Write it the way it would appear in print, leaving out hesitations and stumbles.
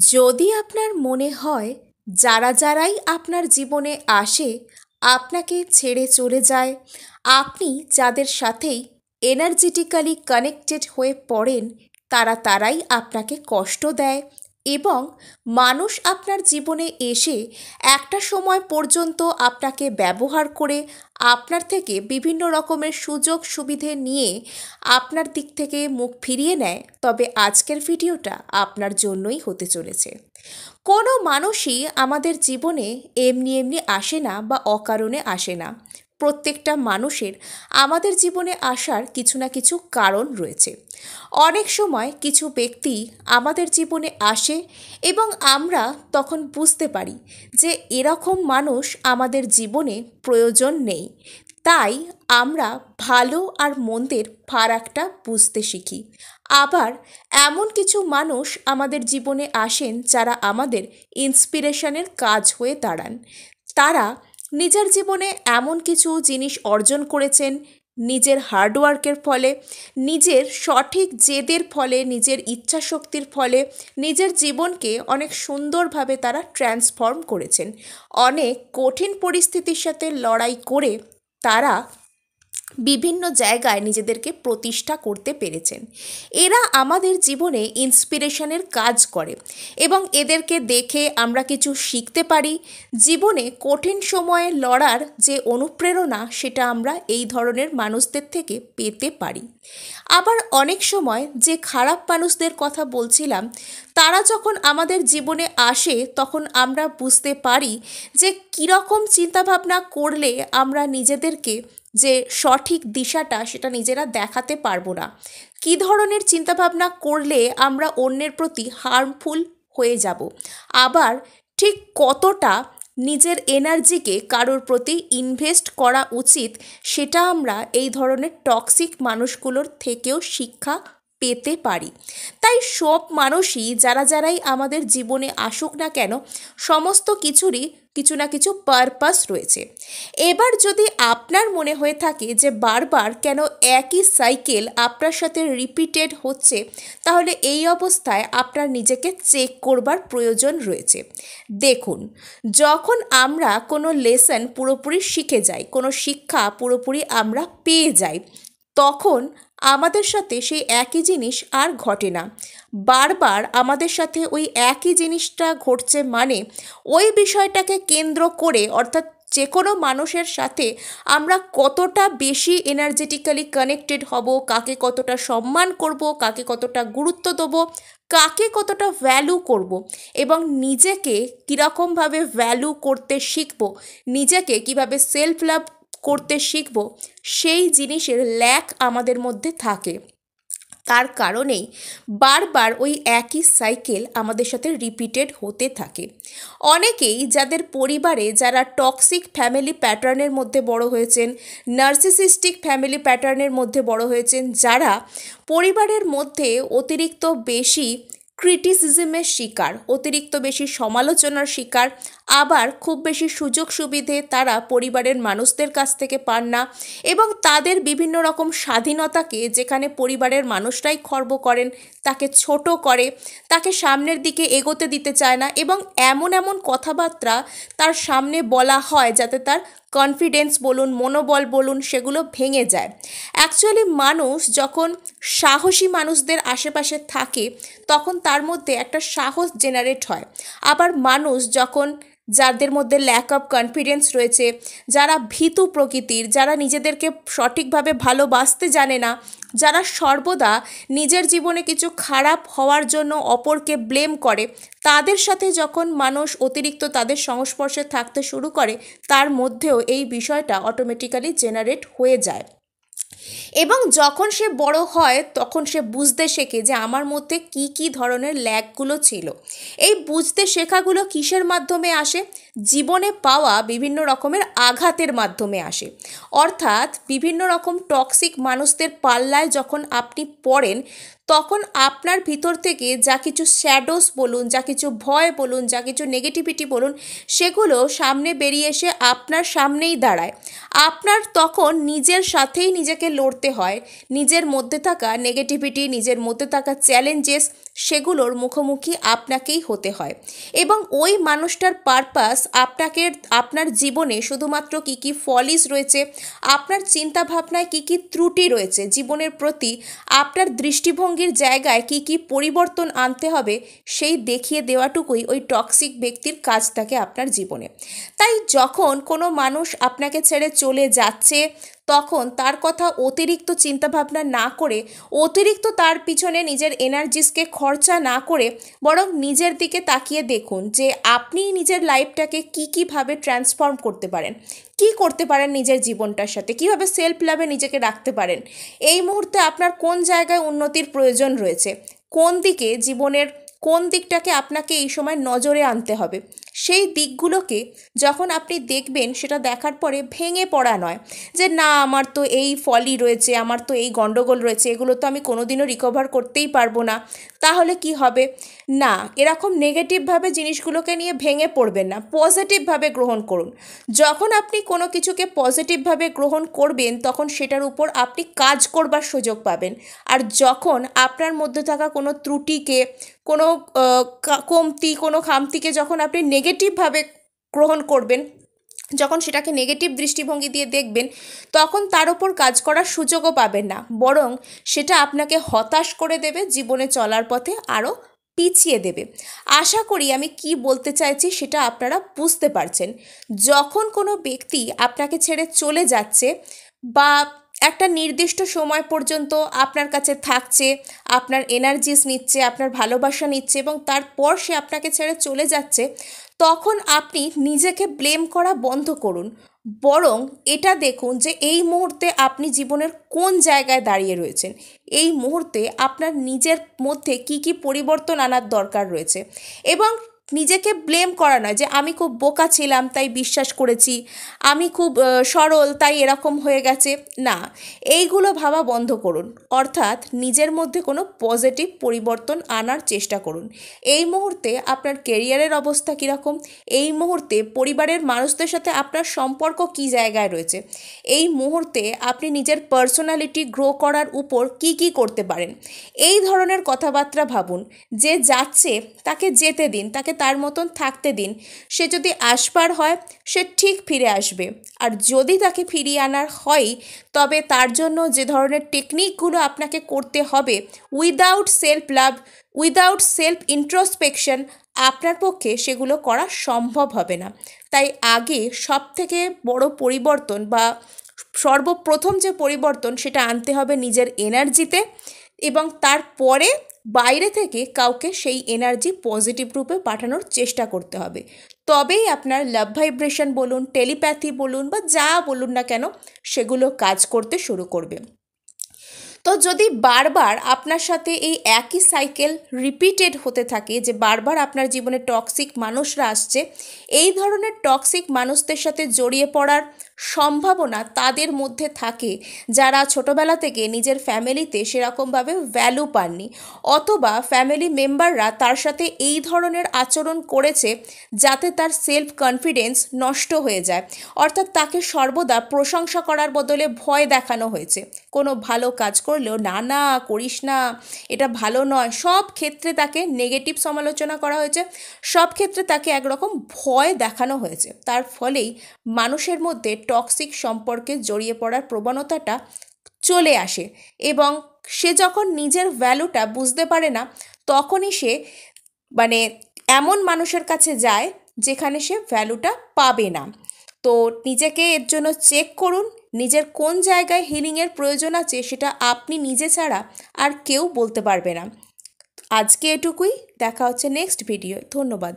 যদি আপনার মনে হয় যারাই আপনার জীবনে আসে আপনাকে ছেড়ে চলে যায়, আপনি যাদের সাথেই এনার্জেটিক্যালি কানেক্টেড হয়ে পড়েন তারাই আপনাকে কষ্ট দেয় এবং মানুষ আপনার জীবনে এসে একটা সময় পর্যন্ত আপনাকে ব্যবহার করে আপনার থেকে বিভিন্ন রকমের সুযোগ সুবিধে নিয়ে আপনার দিক থেকে মুখ ফিরিয়ে নেয়, তবে আজকের ভিডিওটা আপনার জন্যই হতে চলেছে। কোনো মানুষই আমাদের জীবনে এমনি এমনি আসে না বা অকারণে আসে না। প্রত্যেকটা মানুষের আমাদের জীবনে আসার কিছু না কিছু কারণ রয়েছে। অনেক সময় কিছু ব্যক্তি আমাদের জীবনে আসে এবং আমরা তখন বুঝতে পারি যে এরকম মানুষ আমাদের জীবনে প্রয়োজন নেই। তাই আমরা ভালো আর মন্দের ফারাকটা বুঝতে শিখি। আবার এমন কিছু মানুষ আমাদের জীবনে আসেন যারা আমাদের ইন্সপিরেশনের কাজ হয়ে দাঁড়ান। তারা নিজের জীবনে এমন কিছু জিনিস অর্জন করেছেন নিজের হার্ডওয়ার্কের ফলে, নিজের সঠিক জেদের ফলে, নিজের ইচ্ছাশক্তির ফলে নিজের জীবনকে অনেক সুন্দরভাবে তারা ট্রান্সফর্ম করেছেন। অনেক কঠিন পরিস্থিতির সাথে লড়াই করে তারা বিভিন্ন জায়গায় নিজেদেরকে প্রতিষ্ঠা করতে পেরেছেন। এরা আমাদের জীবনে ইন্সপিরেশনের কাজ করে এবং এদেরকে দেখে আমরা কিছু শিখতে পারি। জীবনে কঠিন সময়ে লড়ার যে অনুপ্রেরণা সেটা আমরা এই ধরনের মানুষদের থেকে পেতে পারি। আবার অনেক সময় যে খারাপ মানুষদের কথা বলছিলাম, তারা যখন আমাদের জীবনে আসে তখন আমরা বুঝতে পারি যে কীরকম চিন্তাভাবনা করলে আমরা নিজেদেরকে যে সঠিক দিশাটা সেটা নিজেরা দেখাতে পারবো না, কী ধরনের চিন্তাভাবনা করলে আমরা অন্যের প্রতি হার্মফুল হয়ে যাব, আবার ঠিক কতটা নিজের এনার্জিকে কারোর প্রতি ইনভেস্ট করা উচিত সেটা আমরা এই ধরনের টক্সিক মানুষগুলোর থেকেও শিক্ষা পেতে পারি। তাই সব মানুষই যারাই আমাদের জীবনে আসুক না কেন, সমস্ত কিছুরই কিছু না কিছু পারপাস রয়েছে। এবার যদি আপনার মনে হয়ে থাকে যে বারবার কেন একই সাইকেল আপনার সাথে রিপিটেড হচ্ছে, তাহলে এই অবস্থায় আপনার নিজেকে চেক করবার প্রয়োজন রয়েছে। দেখুন, যখন আমরা কোনো লেসন পুরোপুরি শিখে যাই, কোনো শিক্ষা পুরোপুরি আমরা পেয়ে যাই, তখন আমাদের সাথে সেই একই জিনিস আর ঘটে না। বারবার আমাদের সাথে ওই একই জিনিসটা ঘটছে মানে ওই বিষয়টাকে কেন্দ্র করে, অর্থাৎ যে কোনো মানুষের সাথে আমরা কতটা বেশি এনার্জেটিক্যালি কানেক্টেড হব, কাকে কতটা সম্মান করব, কাকে কতটা গুরুত্ব দেবো, কাকে কতটা ভ্যালু করব এবং নিজেকে কীরকমভাবে ভ্যালু করতে শিখব, নিজেকে কিভাবে সেলফ লাভ করতে শিখব, সেই জিনিসের ল্যাক আমাদের মধ্যে থাকে। তার কারণেই বারবার ওই একই সাইকেল আমাদের সাথে রিপিটেড হতে থাকে। অনেকেই যাদের পরিবারে যারা টক্সিক ফ্যামিলি প্যাটার্নের মধ্যে বড় হয়েছেন, নার্সিসিস্টিক ফ্যামিলি প্যাটার্নের মধ্যে বড় হয়েছেন, যারা পরিবারের মধ্যে অতিরিক্ত বেশি ক্রিটিসিজমের শিকার, অতিরিক্ত বেশি সমালোচনার শিকার, আবার খুব বেশি সুযোগ সুবিধে তারা পরিবারের মানুষদের কাছ থেকে পান না এবং তাদের বিভিন্ন রকম স্বাধীনতাকে, যেখানে পরিবারের মানুষরাই খর্ব করেন, তাকে ছোট করে, তাকে সামনের দিকে এগোতে দিতে চায় না এবং এমন এমন কথাবার্তা তার সামনে বলা হয় যাতে তার কনফিডেন্স বলুন, মনোবল বলুন, সেগুলো ভেঙে যায়। অ্যাকচুয়ালি মানুষ যখন সাহসী মানুষদের আশেপাশে থাকে তখন তার মধ্যে একটা সাহস জেনারেট হয়। আবার মানুষ যখন, যাদের মধ্যে ল্যাক অফ কনফিডেন্স রয়েছে, যারা ভীতু প্রকৃতির, যারা নিজেদেরকে সঠিকভাবে ভালোবাসতে জানে না, যারা সর্বদা নিজের জীবনে কিছু খারাপ হওয়ার জন্য অপরকে ব্লেম করে, তাদের সাথে যখন মানুষ অতিরিক্ত তাদের সংস্পর্শে থাকতে শুরু করে, তার মধ্যেও এই বিষয়টা অটোমেটিক্যালি জেনারেট হয়ে যায় এবং যখন সে বড় হয় তখন সে বুঝতে শেখে যে আমার মধ্যে কি কি ধরনের ল্যাকগুলো ছিল। এই বুঝতে শেখাগুলো কিসের মাধ্যমে আসে? জীবনে পাওয়া বিভিন্ন রকমের আঘাতের মাধ্যমে আসে। অর্থাৎ বিভিন্ন রকম টক্সিক মানুষদের পাল্লায় যখন আপনি পড়েন তখন আপনার ভিতর থেকে যা কিছু শ্যাডোস বলুন, যা কিছু ভয় বলুন, যা কিছু নেগেটিভিটি বলুন, সেগুলো সামনে বেরিয়ে এসে আপনার সামনেই দাঁড়ায়। আপনার তখন নিজের সাথেই নিজেকে লড়তে হয়। নিজের মধ্যে থাকা নেগেটিভিটি, নিজের মধ্যে থাকা চ্যালেঞ্জেস, সেগুলোর মুখোমুখি আপনাকেই হতে হয়। এবং ওই মানুষটার পারপাস আপনার জীবনে শুধুমাত্র কী কী ফলিস রয়েছে, আপনার চিন্তাভাবনায় কী কী ত্রুটি রয়েছে, জীবনের প্রতি আপনার দৃষ্টিভঙ্গির জায়গায় কী কী পরিবর্তন আনতে হবে, সেই দেখিয়ে দেওয়াটুকুই ওই টক্সিক ব্যক্তির কাজ থাকে আপনার জীবনে। তাই যখন কোনো মানুষ আপনাকে ছেড়ে চলে যাচ্ছে, তখন তার কথা অতিরিক্ত চিন্তাভাবনা না করে, অতিরিক্ত তার পিছনে নিজের এনার্জিসকে খরচা না করে, বরং নিজের দিকে তাকিয়ে দেখুন যে আপনি নিজের লাইফটাকে কীভাবে ট্রান্সফর্ম করতে পারেন, কি করতে পারেন নিজের জীবনটার সাথে, কিভাবে সেলফ লাভে নিজেকে রাখতে পারেন। এই মুহূর্তে আপনার কোন জায়গায় উন্নতির প্রয়োজন রয়েছে, কোন দিকে জীবনের কোন দিকটাকে আপনাকে এই সময় নজরে আনতে হবে, সেই দিকগুলোকে যখন আপনি দেখবেন, সেটা দেখার পরে ভেঙে পড়া নয় যে না আমার তো এই ফলই রয়েছে, আমার তো এই গণ্ডগোল রয়েছে, এগুলো তো আমি কোনোদিনও রিকভার করতেই পারবো না, তাহলে কি হবে। না, এরকম নেগেটিভভাবে জিনিসগুলোকে নিয়ে ভেঙে পড়বেন না, পজিটিভভাবে গ্রহণ করুন। যখন আপনি কোনো কিছুকে পজিটিভভাবে গ্রহণ করবেন, তখন সেটার উপর আপনি কাজ করবার সুযোগ পাবেন। আর যখন আপনার মধ্যে থাকা কোনো ত্রুটিকে, কোনো কমতি, কোনো খামতিকে যখন আপনি নেগেটিভভাবে গ্রহণ করবেন, যখন সেটাকে নেগেটিভ দৃষ্টিভঙ্গি দিয়ে দেখবেন, তখন তার ওপর কাজ করার সুযোগও পাবেন না, বরং সেটা আপনাকে হতাশ করে দেবে, জীবনে চলার পথে আরও পিছিয়ে দেবে। আশা করি আমি কি বলতে চাইছি সেটা আপনারা বুঝতে পারছেন। যখন কোনো ব্যক্তি আপনাকে ছেড়ে চলে যাচ্ছে বা একটা নির্দিষ্ট সময় পর্যন্ত আপনার কাছে থাকছে, আপনার এনার্জিস নিচ্ছে, আপনার ভালোবাসা নিচ্ছে, এবং তারপর সে আপনাকে ছেড়ে চলে যাচ্ছে, তখন আপনি নিজেকে ব্লেম করা বন্ধ করুন। বরং এটা দেখুন যে এই মুহূর্তে আপনি জীবনের কোন জায়গায় দাঁড়িয়ে রয়েছেন, এই মুহূর্তে আপনার নিজের মধ্যে কি কি পরিবর্তন আনার দরকার রয়েছে। এবং নিজেকে ব্লেম করা নয় যে আমি খুব বোকা ছিলাম তাই বিশ্বাস করেছি, আমি খুব সরল তাই এরকম হয়ে গেছে, না, এইগুলো ভাবা বন্ধ করুন। অর্থাৎ নিজের মধ্যে কোনো পজিটিভ পরিবর্তন আনার চেষ্টা করুন। এই মুহূর্তে আপনার কেরিয়ারের অবস্থা কীরকম, এই মুহূর্তে পরিবারের মানুষদের সাথে আপনার সম্পর্ক কী জায়গায় রয়েছে, এই মুহূর্তে আপনি নিজের পার্সোনালিটি গ্রো করার উপর কি কি করতে পারেন, এই ধরনের কথাবার্তা ভাবুন। যে যাচ্ছে তাকে যেতে দিন, তাকে তার মতন থাকতে দিন। সে যদি আসবার হয় সে ঠিক ফিরে আসবে, আর যদি তাকে ফিরিয়ে আনার হয়, তবে তার জন্য যে ধরনের টেকনিকগুলো আপনাকে করতে হবে, without self love, without self introspection, আপনার পক্ষে সেগুলো করা সম্ভব হবে না। তাই আগে সবথেকে বড় পরিবর্তন বা সর্বপ্রথম যে পরিবর্তন, সেটা আনতে হবে নিজের এনার্জিতে, এবং তারপরে বাইরে থেকে কাউকে সেই এনার্জি পজিটিভ রূপে পাঠানোর চেষ্টা করতে হবে। তবেই আপনার লাভ ভাইব্রেশন বলুন, টেলিপ্যাথি বলুন, বা যা বলুন না কেন, সেগুলো কাজ করতে শুরু করবে। তো যদি বারবার আপনার সাথে এই একই সাইকেল রিপিটেড হতে থাকে, যে বারবার আপনার জীবনে টক্সিক মানুষরা আসছে, এই ধরনের টক্সিক মানুষদের সাথে জড়িয়ে পড়ার সম্ভাবনা তাদের মধ্যে থাকে যারা ছোটোবেলা থেকে নিজের ফ্যামিলিতে সেরকমভাবে ভ্যালু পাননি, অথবা ফ্যামিলি মেম্বাররা তার সাথে এই ধরনের আচরণ করেছে যাতে তার সেলফ কনফিডেন্স নষ্ট হয়ে যায়। অর্থাৎ তাকে সর্বদা প্রশংসা করার বদলে ভয় দেখানো হয়েছে। কোনো ভালো কাজ করলেও না না করিস না, এটা ভালো নয়, সব ক্ষেত্রে তাকে নেগেটিভ সমালোচনা করা হয়েছে, সব ক্ষেত্রে তাকে একরকম ভয় দেখানো হয়েছে। তার ফলেই মানুষের মধ্যে টক্সিক সম্পর্কে জড়িয়ে পড়ার প্রবণতাটা চলে আসে, এবং সে যখন নিজের ভ্যালুটা বুঝতে পারে না, তখনই সে এমন মানুষের কাছে যায় যেখানে সে ভ্যালুটা পাবে না। তো নিজেকে এর জন্য চেক করুন, নিজের কোন জায়গায় হিলিংয়ের প্রয়োজন আছে সেটা আপনি নিজে ছাড়া আর কেউ বলতে পারবে না। আজকে এটুকুই, দেখা হচ্ছে নেক্সট ভিডিও। ধন্যবাদ।